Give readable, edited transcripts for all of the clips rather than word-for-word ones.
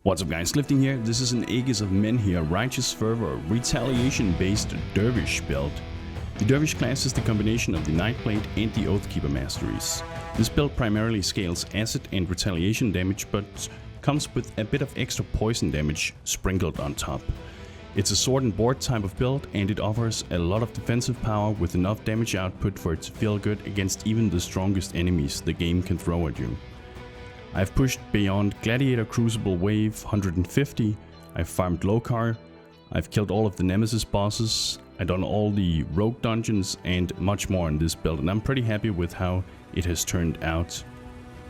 What's up guys, Lifting here. This is an Aegis of Menhir Righteous Fervor Retaliation based Dervish build. The Dervish class is the combination of the Nightblade and the Oathkeeper masteries. This build primarily scales acid and retaliation damage, but comes with a bit of extra poison damage sprinkled on top. It's a sword and board type of build, and it offers a lot of defensive power with enough damage output for it to feel good against even the strongest enemies the game can throw at you. I've pushed beyond Gladiator Crucible Wave 150, I've farmed Lokar, I've killed all of the Nemesis bosses, I've done all the rogue dungeons and much more in this build, and I'm pretty happy with how it has turned out.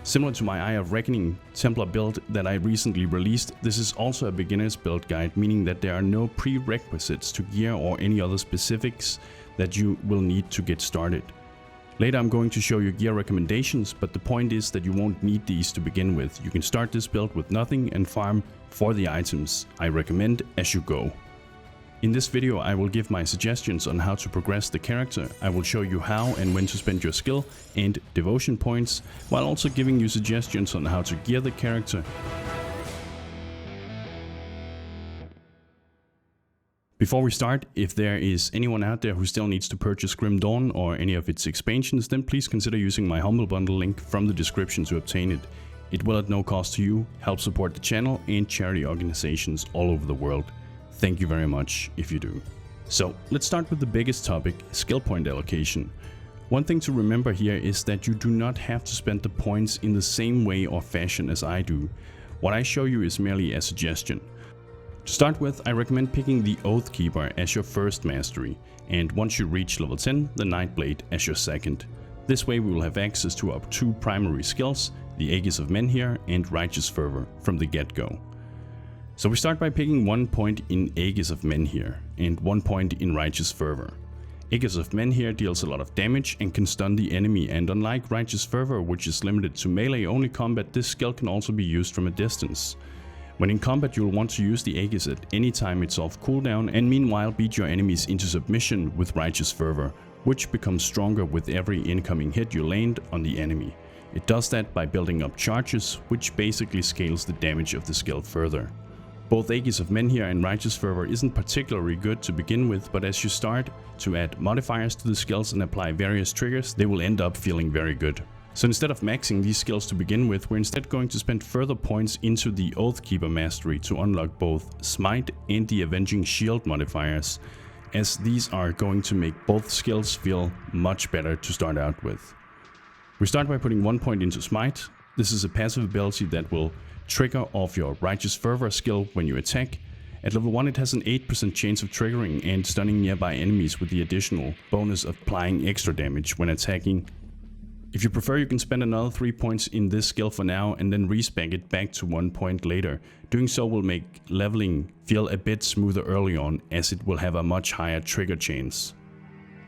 Similar to my Eye of Reckoning Templar build that I recently released, this is also a beginner's build guide, meaning that there are no prerequisites to gear or any other specifics that you will need to get started. Later I'm going to show you gear recommendations, but the point is that you won't need these to begin with. You can start this build with nothing and farm for the items I recommend as you go. In this video I will give my suggestions on how to progress the character. I will show you how and when to spend your skill and devotion points, while also giving you suggestions on how to gear the character. Before we start, if there is anyone out there who still needs to purchase Grim Dawn or any of its expansions, then please consider using my Humble Bundle link from the description to obtain it. It will at no cost to you help support the channel and charity organizations all over the world. Thank you very much if you do. So let's start with the biggest topic, skill point allocation. One thing to remember here is that you do not have to spend the points in the same way or fashion as I do. What I show you is merely a suggestion. To start with, I recommend picking the Oathkeeper as your first mastery, and once you reach level 10, the Nightblade as your second. This way we will have access to our two primary skills, the Aegis of Menhir and Righteous Fervor, from the get-go. So we start by picking 1 point in Aegis of Menhir and 1 point in Righteous Fervor. Aegis of Menhir deals a lot of damage and can stun the enemy, and unlike Righteous Fervor, which is limited to melee only combat, this skill can also be used from a distance. When in combat, you'll want to use the Aegis at any time it's off cooldown, and meanwhile beat your enemies into submission with Righteous Fervor, which becomes stronger with every incoming hit you land on the enemy. It does that by building up charges, which basically scales the damage of the skill further. Both Aegis of Menhir and Righteous Fervor isn't particularly good to begin with, but as you start to add modifiers to the skills and apply various triggers, they will end up feeling very good. So instead of maxing these skills to begin with, we're instead going to spend further points into the Oathkeeper mastery to unlock both Smite and the Avenging Shield modifiers, as these are going to make both skills feel much better to start out with. We start by putting 1 point into Smite. This is a passive ability that will trigger off your Righteous Fervor skill when you attack. At level 1 it has an 8% chance of triggering and stunning nearby enemies, with the additional bonus of applying extra damage when attacking. If you prefer, you can spend another 3 points in this skill for now and then respec it back to 1 point later. Doing so will make leveling feel a bit smoother early on, as it will have a much higher trigger chance.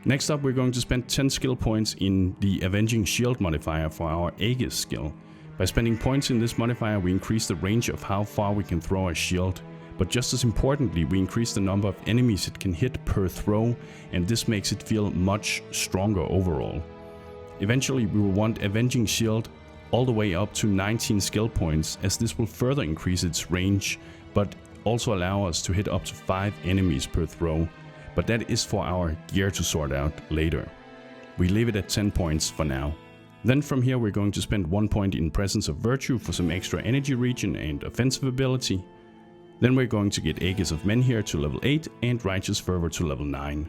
Next up, we're going to spend 10 skill points in the Avenging Shield modifier for our Aegis skill. By spending points in this modifier, we increase the range of how far we can throw a shield, but just as importantly, we increase the number of enemies it can hit per throw, and this makes it feel much stronger overall. Eventually we will want Avenging Shield all the way up to 19 skill points, as this will further increase its range, but also allow us to hit up to 5 enemies per throw, but that is for our gear to sort out later. We leave it at 10 points for now. Then from here we're going to spend 1 point in Presence of Virtue for some extra energy regen and offensive ability. Then we're going to get Aegis of Menhir to level 8 and Righteous Fervor to level 9.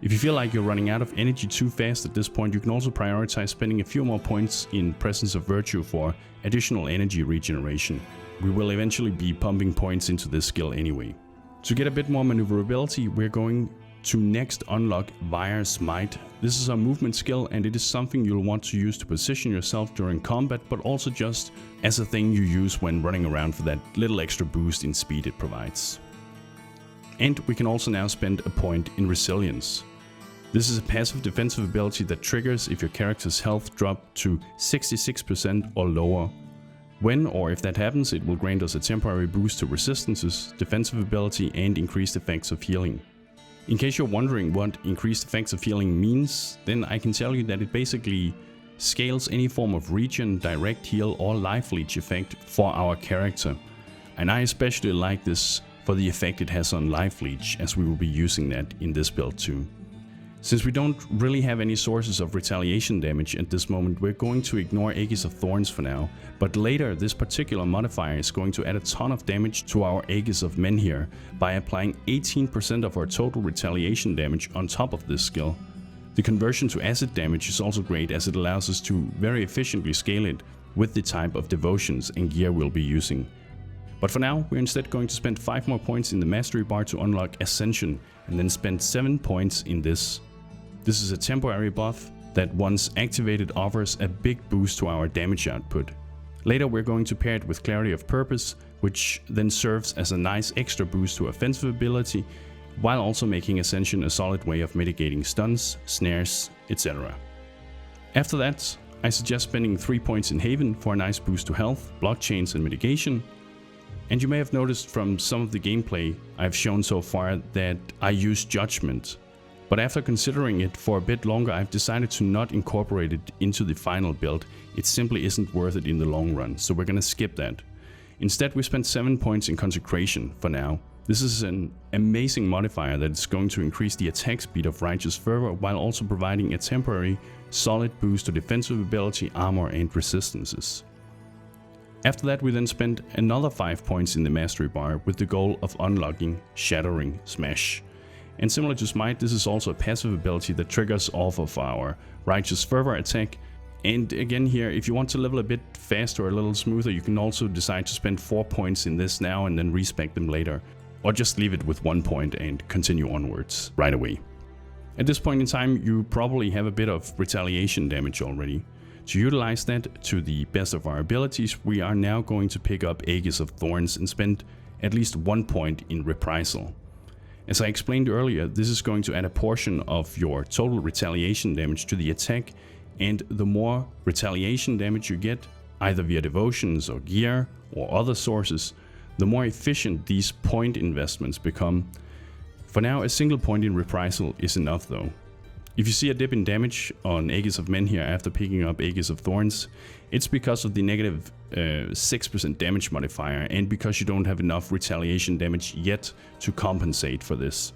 If you feel like you're running out of energy too fast at this point, you can also prioritize spending a few more points in Presence of Virtue for additional energy regeneration. We will eventually be pumping points into this skill anyway. To get a bit more maneuverability, we're going to next unlock Via Smite. This is a movement skill, and it is something you'll want to use to position yourself during combat, but also just as a thing you use when running around for that little extra boost in speed it provides. And we can also now spend a point in Resilience. This is a passive defensive ability that triggers if your character's health drops to 66% or lower. When or if that happens, it will grant us a temporary boost to resistances, defensive ability and increased effects of healing. In case you're wondering what increased effects of healing means, then I can tell you that it basically scales any form of regen, direct heal or life leech effect for our character. and I especially like this for the effect it has on life leech, as we will be using that in this build too. Since we don't really have any sources of retaliation damage at this moment, we're going to ignore Aegis of Thorns for now, but later this particular modifier is going to add a ton of damage to our Aegis of Menhir by applying 18% of our total retaliation damage on top of this skill. The conversion to acid damage is also great, as it allows us to very efficiently scale it with the type of devotions and gear we'll be using. But for now, we're instead going to spend 5 more points in the mastery bar to unlock Ascension, and then spend 7 points in this. This is a temporary buff that once activated offers a big boost to our damage output. Later we're going to pair it with Clarity of Purpose, which then serves as a nice extra boost to offensive ability, while also making Ascension a solid way of mitigating stuns, snares, etc. After that, I suggest spending 3 points in Haven for a nice boost to health, blockchains and mitigation. And you may have noticed from some of the gameplay I've shown so far that I use Judgment. But after considering it for a bit longer, I've decided to not incorporate it into the final build. It simply isn't worth it in the long run, so we're gonna skip that. Instead, we spent 7 points in Consecration for now. This is an amazing modifier that is going to increase the attack speed of Righteous Fervor while also providing a temporary, solid boost to defensive ability, armor and resistances. After that, we then spent another 5 points in the mastery bar with the goal of unlocking Shattering Smash. And similar to Smite, this is also a passive ability that triggers off of our Righteous Fervor attack. And again here, if you want to level a bit faster or a little smoother, you can also decide to spend 4 points in this now and then respec them later. Or just leave it with 1 point and continue onwards right away. At this point in time, you probably have a bit of retaliation damage already. To utilize that to the best of our abilities, we are now going to pick up Aegis of Thorns and spend at least 1 point in Reprisal. As I explained earlier, this is going to add a portion of your total retaliation damage to the attack, and the more retaliation damage you get, either via devotions or gear or other sources, the more efficient these point investments become. For now, a single point in Reprisal is enough though. If you see a dip in damage on Aegis of Menhir after picking up Aegis of Thorns, it's because of the negative 6% damage modifier and because you don't have enough retaliation damage yet to compensate for this.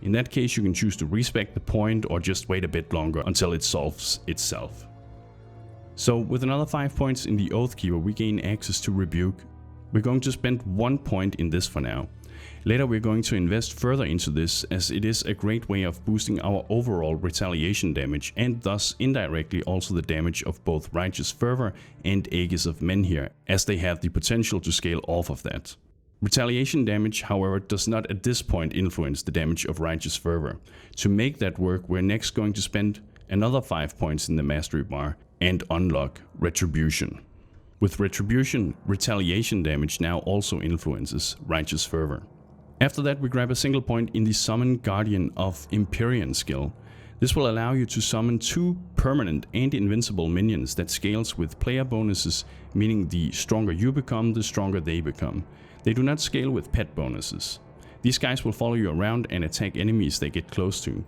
In that case, you can choose to respec the point or just wait a bit longer until it solves itself. So with another 5 points in the Oathkeeper, we gain access to Rebuke. We're going to spend 1 point in this for now. Later we're going to invest further into this, as it is a great way of boosting our overall retaliation damage and thus indirectly also the damage of both Righteous Fervor and Aegis of Menhir, as they have the potential to scale off of that. Retaliation damage, however, does not at this point influence the damage of Righteous Fervor. To make that work, we're next going to spend another 5 points in the mastery bar and unlock Retribution. With Retribution, retaliation damage now also influences Righteous Fervor. After that, we grab a single point in the Summon Guardian of Empyrean skill. This will allow you to summon 2 permanent and invincible minions that scales with player bonuses, meaning the stronger you become, the stronger they become. They do not scale with pet bonuses. These guys will follow you around and attack enemies they get close to.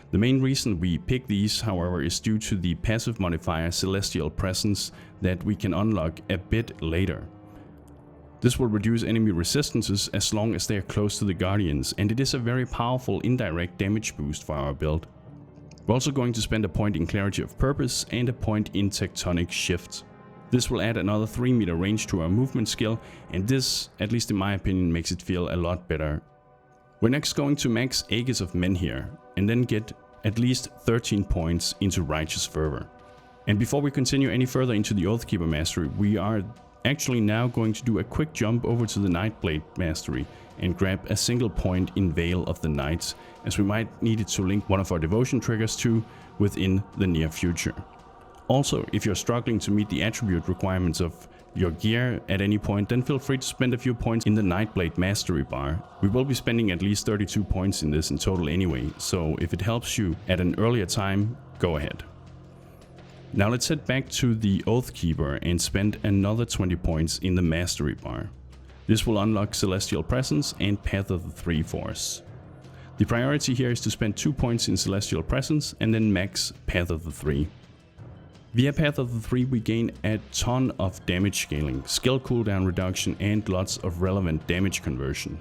The main reason we pick these, however, is due to the passive modifier Celestial Presence that we can unlock a bit later. This will reduce enemy resistances as long as they are close to the Guardians, and it is a very powerful indirect damage boost for our build. We're also going to spend a point in Clarity of Purpose and a point in Tectonic Shift. This will add another 3 meter range to our movement skill, and this, at least in my opinion, makes it feel a lot better. We're next going to max Aegis of Menhir, and then get at least 13 points into Righteous Fervor. And before we continue any further into the Oathkeeper Mastery, we are actually now going to do a quick jump over to the Nightblade Mastery and grab a single point in Veil of the Knights, as we might need it to link one of our devotion triggers to within the near future. Also, if you're struggling to meet the attribute requirements of your gear at any point, then feel free to spend a few points in the Nightblade Mastery bar. We will be spending at least 32 points in this in total anyway, so if it helps you at an earlier time, go ahead. Now let's head back to the Oathkeeper and spend another 20 points in the Mastery bar. This will unlock Celestial Presence and Path of the Three Force. The priority here is to spend 2 points in Celestial Presence and then max Path of the Three. Via Path of the Three we gain a ton of damage scaling, skill cooldown reduction and lots of relevant damage conversion.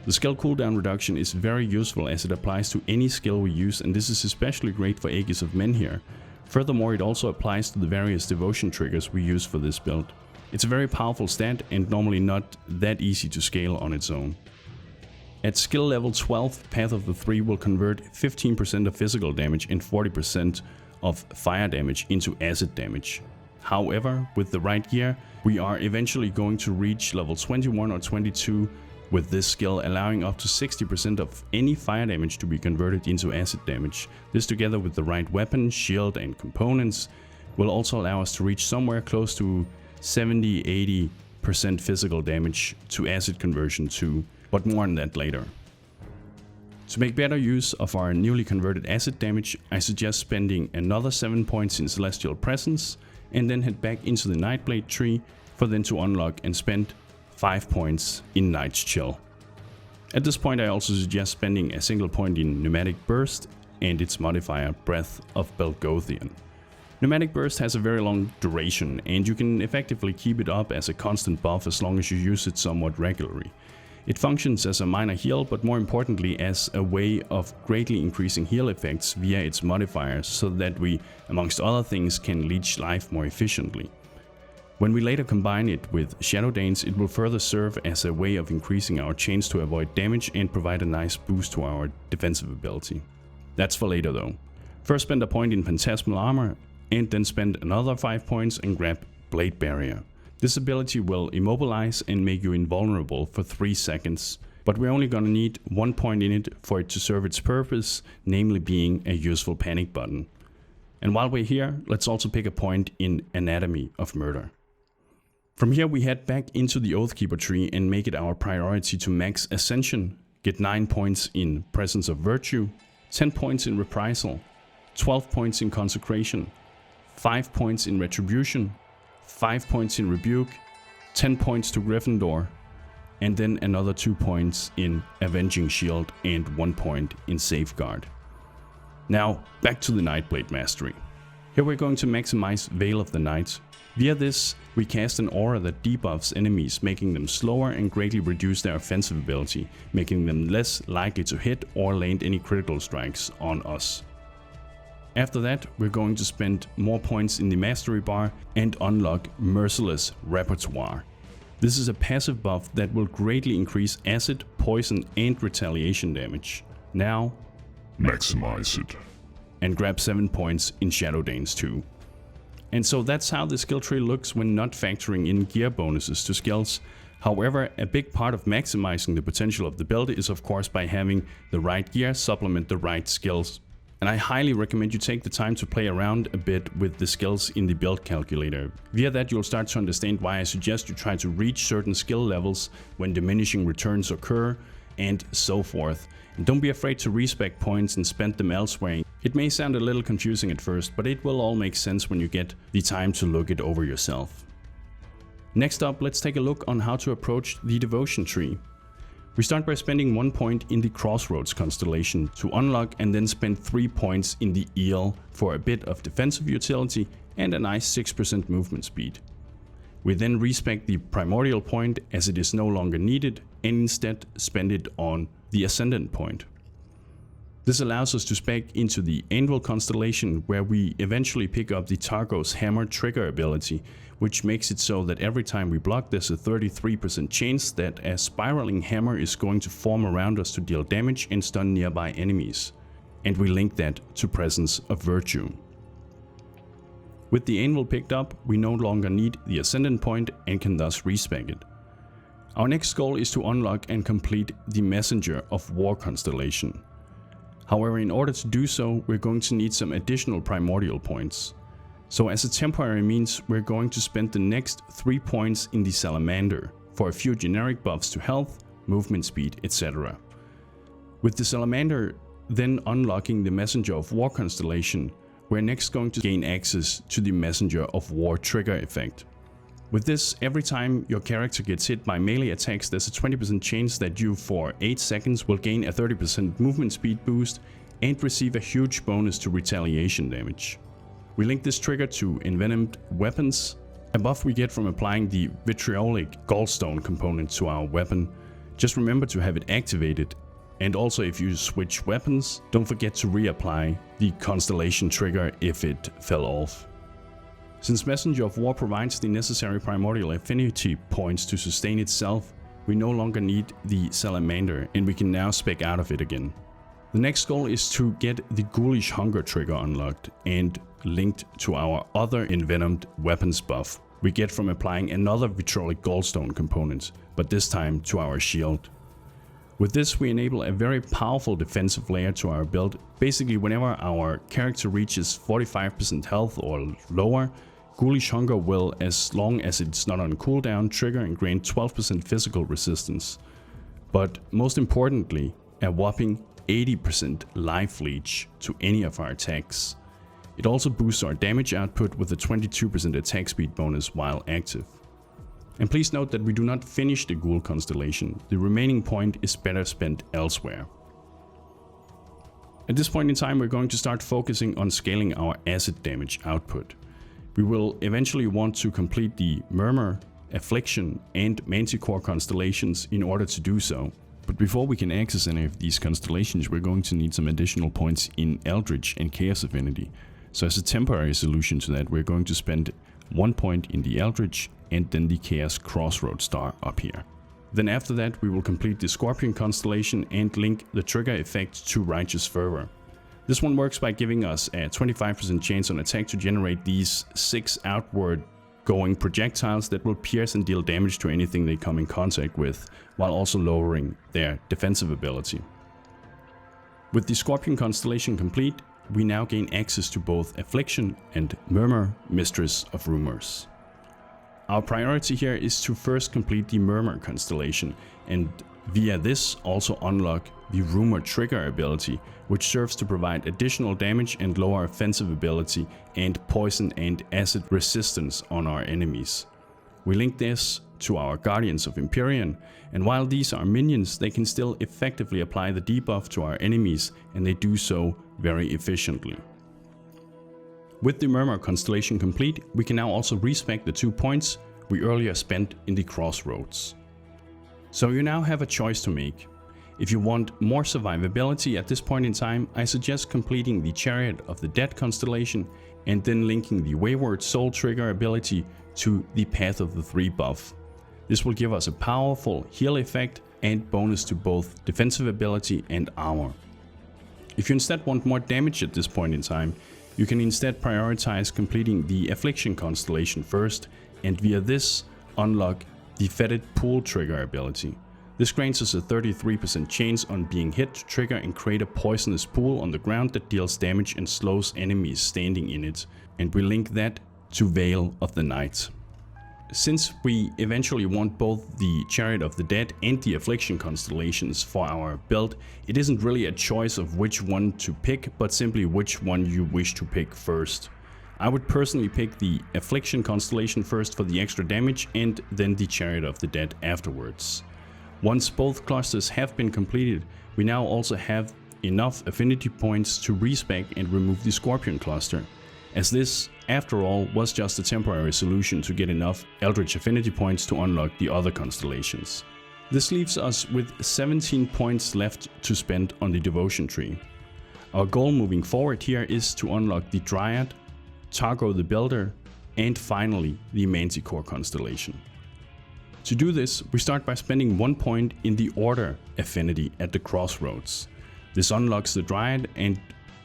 The skill cooldown reduction is very useful as it applies to any skill we use, and this is especially great for Aegis of Menhir. Furthermore, it also applies to the various devotion triggers we use for this build. It's a very powerful stat and normally not that easy to scale on its own. At skill level 12, Path of the Three will convert 15% of physical damage and 40% of fire damage into acid damage. However, with the right gear, we are eventually going to reach level 21 or 22 with this skill, allowing up to 60% of any fire damage to be converted into acid damage. This, together with the right weapon, shield and components, will also allow us to reach somewhere close to 70-80% physical damage to acid conversion too, but more on that later. To make better use of our newly converted acid damage, I suggest spending another 7 points in Celestial Presence and then head back into the Nightblade tree for then to unlock and spend 5 points in Night's Chill. At this point I also suggest spending a single point in Pneumatic Burst and its modifier Breath of Belgothian. Pneumatic Burst has a very long duration and you can effectively keep it up as a constant buff as long as you use it somewhat regularly. It functions as a minor heal, but more importantly as a way of greatly increasing heal effects via its modifiers so that we, amongst other things, can leech life more efficiently. When we later combine it with Shadow Dance, it will further serve as a way of increasing our chance to avoid damage and provide a nice boost to our defensive ability. That's for later though. First spend a point in Phantasmal Armor and then spend another 5 points and grab Blade Barrier. This ability will immobilize and make you invulnerable for 3 seconds, but we're only gonna need 1 point in it for it to serve its purpose, namely being a useful panic button. And while we're here, let's also pick a point in Anatomy of Murder. From here we head back into the Oathkeeper tree and make it our priority to max Ascension, get 9 points in Presence of Virtue, 10 points in Reprisal, 12 points in Consecration, 5 points in Retribution, 5 points in Rebuke, 10 points to Gryffindor, and then another 2 points in Avenging Shield and 1 point in Safeguard. Now back to the Nightblade Mastery. Here we're going to maximize Veil of the Night. Via this, we cast an aura that debuffs enemies, making them slower and greatly reduce their offensive ability, making them less likely to hit or land any critical strikes on us. After that, we're going to spend more points in the Mastery bar and unlock Merciless Repertoire. This is a passive buff that will greatly increase acid, poison and retaliation damage. Now, maximize it. And grab 7 points in Shadow Dance too. And so that's how the skill tree looks when not factoring in gear bonuses to skills. However, a big part of maximizing the potential of the build is of course by having the right gear supplement the right skills. And I highly recommend you take the time to play around a bit with the skills in the build calculator. Via that you'll start to understand why I suggest you try to reach certain skill levels when diminishing returns occur and so forth. And don't be afraid to respec points and spend them elsewhere. It may sound a little confusing at first, but it will all make sense when you get the time to look it over yourself. Next up, let's take a look on how to approach the devotion tree. We start by spending 1 point in the Crossroads constellation to unlock and then spend 3 points in the Eel for a bit of defensive utility and a nice 6% movement speed. We then respec the Primordial point as it is no longer needed and instead spend it on the Ascendant point. This allows us to spec into the Anvil constellation where we eventually pick up the Targo's Hammer trigger ability, which makes it so that every time we block there's a 33% chance that a spiraling hammer is going to form around us to deal damage and stun nearby enemies. And we link that to Presence of Virtue. With the Anvil picked up, we no longer need the Ascendant point and can thus respec it. Our next goal is to unlock and complete the Messenger of War constellation. However, in order to do so, we're going to need some additional Primordial points. So as a temporary means, we're going to spend the next 3 points in the Salamander for a few generic buffs to health, movement speed, etc. With the Salamander then unlocking the Messenger of War constellation, we're next going to gain access to the Messenger of War trigger effect. With this, every time your character gets hit by melee attacks, there's a 20% chance that you for 8 seconds will gain a 30% movement speed boost and receive a huge bonus to retaliation damage. We link this trigger to envenomed weapons. A buff we get from applying the vitriolic gallstone component to our weapon. Just remember to have it activated, and also if you switch weapons, don't forget to reapply the constellation trigger if it fell off. Since Messenger of War provides the necessary primordial affinity points to sustain itself, we no longer need the salamander and we can now spec out of it again. The next goal is to get the ghoulish hunger trigger unlocked and linked to our other envenomed weapons buff we get from applying another vitriolic gallstone component, but this time to our shield. With this we enable a very powerful defensive layer to our build. Basically whenever our character reaches 45% health or lower, Ghoulish Hunger will, as long as it's not on cooldown, trigger and grant 12% physical resistance. But most importantly, a whopping 80% life leech to any of our attacks. It also boosts our damage output with a 22% attack speed bonus while active. And please note that we do not finish the Ghoul constellation. The remaining point is better spent elsewhere. At this point in time, we're going to start focusing on scaling our acid damage output. We will eventually want to complete the Murmur, Affliction and Manticore constellations in order to do so. But before we can access any of these constellations, we're going to need some additional points in Eldritch and Chaos Affinity. So as a temporary solution to that, we're going to spend 1 point in the Eldritch and then the Chaos Crossroad Star up here. Then after that we will complete the Scorpion constellation and link the trigger effect to Righteous Fervor. This one works by giving us a 25% chance on attack to generate these 6 outward going projectiles that will pierce and deal damage to anything they come in contact with, while also lowering their defensive ability. With the Scorpion constellation complete, we now gain access to both Affliction and Murmur, Mistress of Rumors. Our priority here is to first complete the Murmur constellation and via this also unlock the Rumor trigger ability, which serves to provide additional damage and lower offensive ability and poison and acid resistance on our enemies. We link this to our Guardians of Empyrean, and while these are minions, they can still effectively apply the debuff to our enemies, and they do so very efficiently. With the Murmur constellation complete, we can now also respec the 2 points we earlier spent in the Crossroads. So you now have a choice to make. If you want more survivability at this point in time, I suggest completing the Chariot of the Dead constellation and then linking the Wayward Soul trigger ability to the Path of the Three buff. This will give us a powerful heal effect and bonus to both defensive ability and armor. If you instead want more damage at this point in time, you can instead prioritize completing the Affliction constellation first and via this unlock the Fetid Pool trigger ability. This grants us a 33% chance on being hit to trigger and create a poisonous pool on the ground that deals damage and slows enemies standing in it, and we link that to Veil of the Night. Since we eventually want both the Chariot of the Dead and the Affliction constellations for our build, it isn't really a choice of which one to pick, but simply which one you wish to pick first. I would personally pick the Affliction constellation first for the extra damage and then the Chariot of the Dead afterwards. Once both clusters have been completed, we now also have enough affinity points to respec and remove the Scorpion cluster, as this, after all, was just a temporary solution to get enough Eldritch affinity points to unlock the other constellations. This leaves us with 17 points left to spend on the Devotion tree. Our goal moving forward here is to unlock the Dryad, Targo the Builder, and finally the Manticore constellation. To do this, we start by spending 1 point in the Order affinity at the Crossroads. This unlocks the Dryad and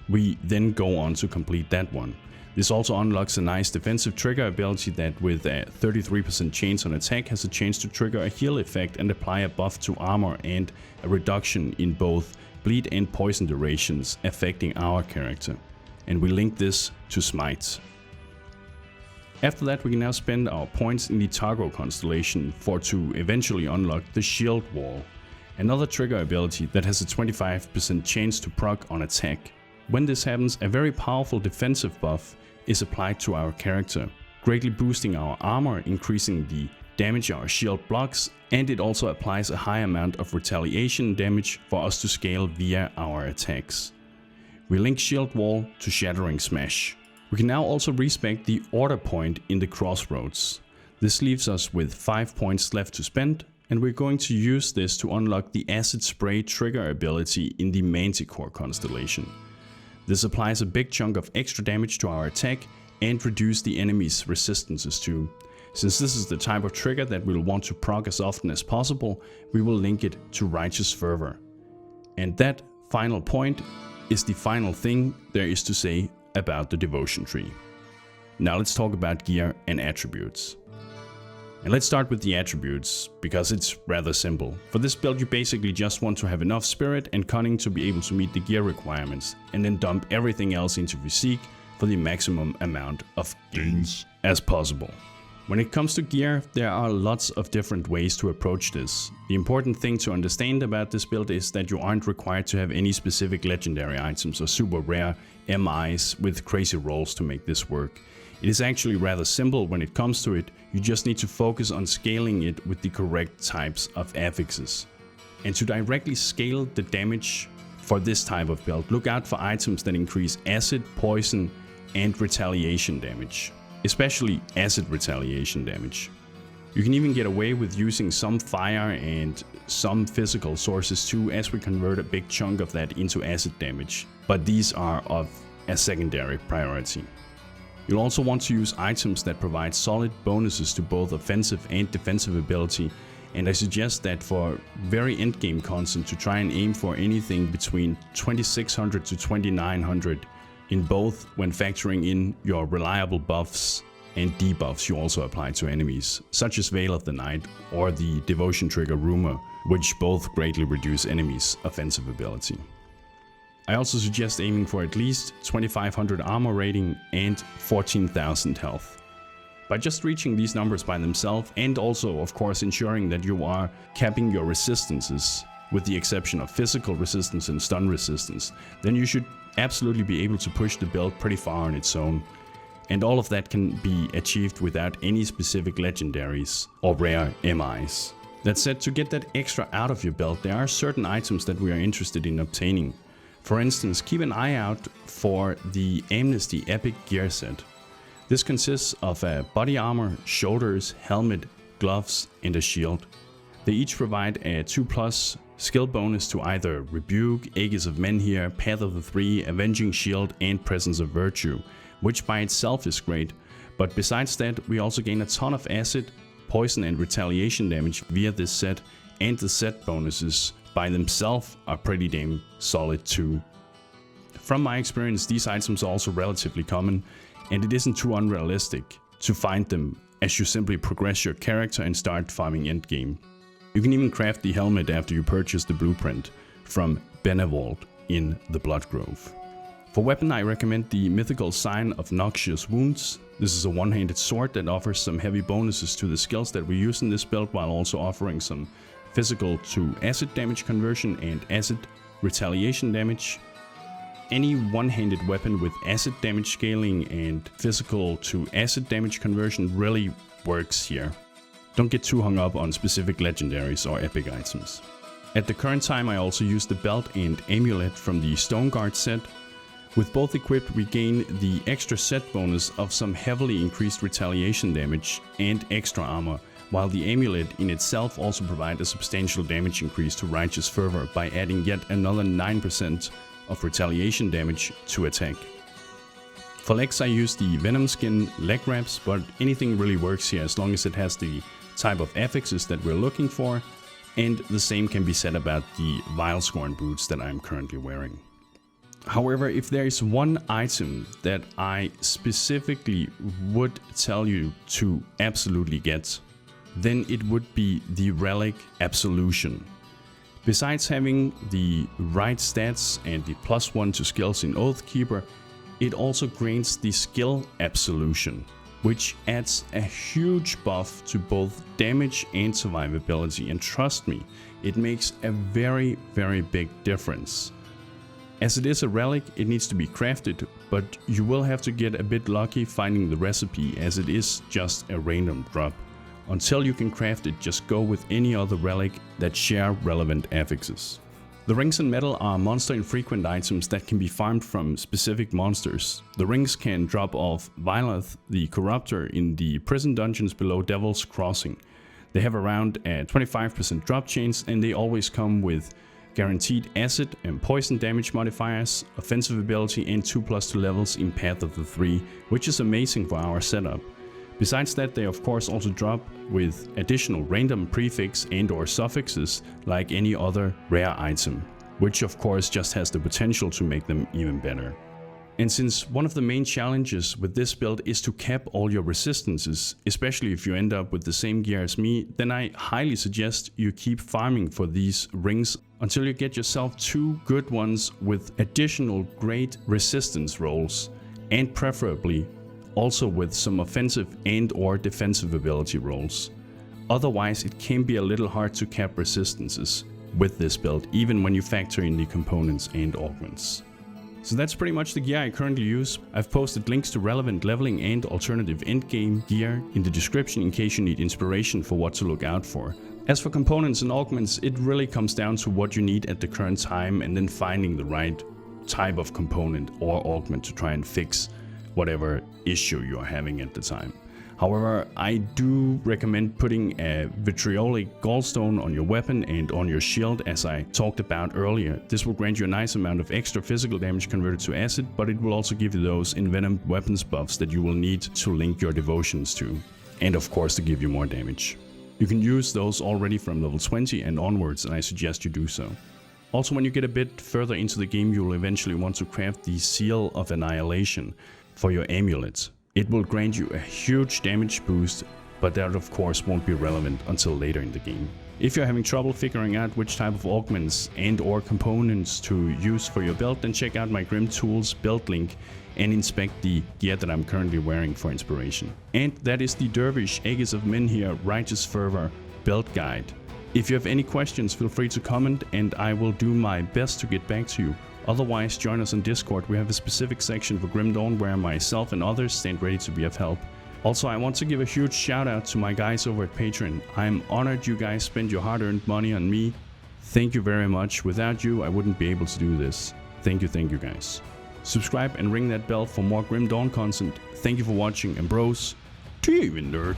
we then go on to complete that one. This also unlocks a nice defensive trigger ability that with a 33% chance on attack has a chance to trigger a heal effect and apply a buff to armor and a reduction in both bleed and poison durations affecting our character. And we link this to Smite. After that we can now spend our points in the Targo constellation to eventually unlock the Shield Wall, another trigger ability that has a 25% chance to proc on attack. When this happens, a very powerful defensive buff is applied to our character, greatly boosting our armor, increasing the damage our shield blocks, and it also applies a high amount of retaliation damage for us to scale via our attacks. We link Shield Wall to Shattering Smash. We can now also respec the order point in the crossroads. This leaves us with 5 points left to spend, and we're going to use this to unlock the Acid Spray trigger ability in the Manticore constellation. This applies a big chunk of extra damage to our attack and reduce the enemy's resistances too. Since this is the type of trigger that we'll want to proc as often as possible, we will link it to Righteous Fervor. And that final point is the final thing there is to say about the devotion tree. Now let's talk about gear and attributes. And let's start with the attributes, because it's rather simple. For this build you basically just want to have enough spirit and cunning to be able to meet the gear requirements, and then dump everything else into physique for the maximum amount of gains as possible. When it comes to gear, there are lots of different ways to approach this. The important thing to understand about this build is that you aren't required to have any specific legendary items or super rare MIs with crazy rolls to make this work. It is actually rather simple when it comes to it. You just need to focus on scaling it with the correct types of affixes. And to directly scale the damage for this type of build, look out for items that increase acid, poison and retaliation damage. Especially acid retaliation damage. You can even get away with using some fire and some physical sources too, as we convert a big chunk of that into acid damage, but these are of a secondary priority. You'll also want to use items that provide solid bonuses to both offensive and defensive ability, and I suggest that for very endgame content to try and aim for anything between 2600 to 2900 in both when factoring in your reliable buffs and debuffs you also apply to enemies, such as Veil of the Night or the Devotion Trigger Rumor, which both greatly reduce enemies' offensive ability. I also suggest aiming for at least 2500 armor rating and 14,000 health. By just reaching these numbers by themselves, and also of course ensuring that you are capping your resistances, with the exception of physical resistance and stun resistance, then you should absolutely be able to push the build pretty far on its own. And all of that can be achieved without any specific legendaries or rare MIs. That said, to get that extra out of your build, there are certain items that we are interested in obtaining. For instance, keep an eye out for the Amnesty Epic Gear Set. This consists of a body armor, shoulders, helmet, gloves and a shield. They each provide a 2+ skill bonus to either Rebuke, Aegis of Menhir, Path of the Three, Avenging Shield and Presence of Virtue, which by itself is great, but besides that we also gain a ton of acid, poison and retaliation damage via this set, and the set bonuses by themselves are pretty damn solid too. From my experience, these items are also relatively common, and it isn't too unrealistic to find them as you simply progress your character and start farming endgame. You can even craft the helmet after you purchase the blueprint from Benevold in the Blood Grove. For weapon, I recommend the mythical Sign of Noxious Wounds. This is a one-handed sword that offers some heavy bonuses to the skills that we use in this build, while also offering some physical to acid damage conversion and acid retaliation damage. Any one-handed weapon with acid damage scaling and physical to acid damage conversion really works here. Don't get too hung up on specific legendaries or epic items. At the current time I also use the belt and amulet from the Stoneguard set. With both equipped we gain the extra set bonus of some heavily increased retaliation damage and extra armor, while the amulet in itself also provides a substantial damage increase to Righteous Fervor by adding yet another 9% of retaliation damage to attack. For legs I use the Venom Skin leg wraps, but anything really works here as long as it has the type of affixes that we're looking for, and the same can be said about the Vilescorn boots that I'm currently wearing. However, if there is one item that I specifically would tell you to absolutely get, then it would be the Relic Absolution. Besides having the right stats and the +1 to skills in Oathkeeper, it also grants the skill Absolution, which adds a huge buff to both damage and survivability, and trust me, it makes a very, very big difference. As it is a relic, it needs to be crafted, but you will have to get a bit lucky finding the recipe, as it is just a random drop. Until you can craft it, just go with any other relic that share relevant affixes. The rings and metal are monster infrequent items that can be farmed from specific monsters. The rings can drop off Violet, the Corruptor, in the prison dungeons below Devil's Crossing. They have around a 25% drop chance, and they always come with guaranteed acid and poison damage modifiers, offensive ability, and 2+2 levels in Path of the Three, which is amazing for our setup. Besides that, they of course also drop with additional random prefix and or suffixes like any other rare item, which of course just has the potential to make them even better. And since one of the main challenges with this build is to cap all your resistances, especially if you end up with the same gear as me, then I highly suggest you keep farming for these rings until you get yourself 2 good ones with additional great resistance rolls, and preferably also with some offensive and or defensive ability rolls. Otherwise it can be a little hard to cap resistances with this build, even when you factor in the components and augments. So that's pretty much the gear I currently use. I've posted links to relevant leveling and alternative endgame gear in the description in case you need inspiration for what to look out for. As for components and augments, it really comes down to what you need at the current time and then finding the right type of component or augment to try and fix whatever issue you're having at the time. However, I do recommend putting a vitriolic gallstone on your weapon and on your shield, as I talked about earlier. This will grant you a nice amount of extra physical damage converted to acid, but it will also give you those envenomed weapons buffs that you will need to link your devotions to, and of course to give you more damage. You can use those already from level 20 and onwards, and I suggest you do so. Also, when you get a bit further into the game, you will eventually want to craft the Seal of Annihilation for your amulet. It will grant you a huge damage boost, but that of course won't be relevant until later in the game. If you're having trouble figuring out which type of augments and or components to use for your build, then check out my Grim Tools build link and inspect the gear that I'm currently wearing for inspiration. And that is the Dervish Aegis of Menhir Righteous Fervor build guide. If you have any questions, feel free to comment and I will do my best to get back to you. Otherwise, join us on Discord. We have a specific section for Grim Dawn where myself and others stand ready to be of help. Also, I want to give a huge shout out to my guys over at Patreon. I'm honored you guys spend your hard-earned money on me. Thank you very much. Without you, I wouldn't be able to do this. Thank you guys. Subscribe and ring that bell for more Grim Dawn content. Thank you for watching, and bros, to you even nerd.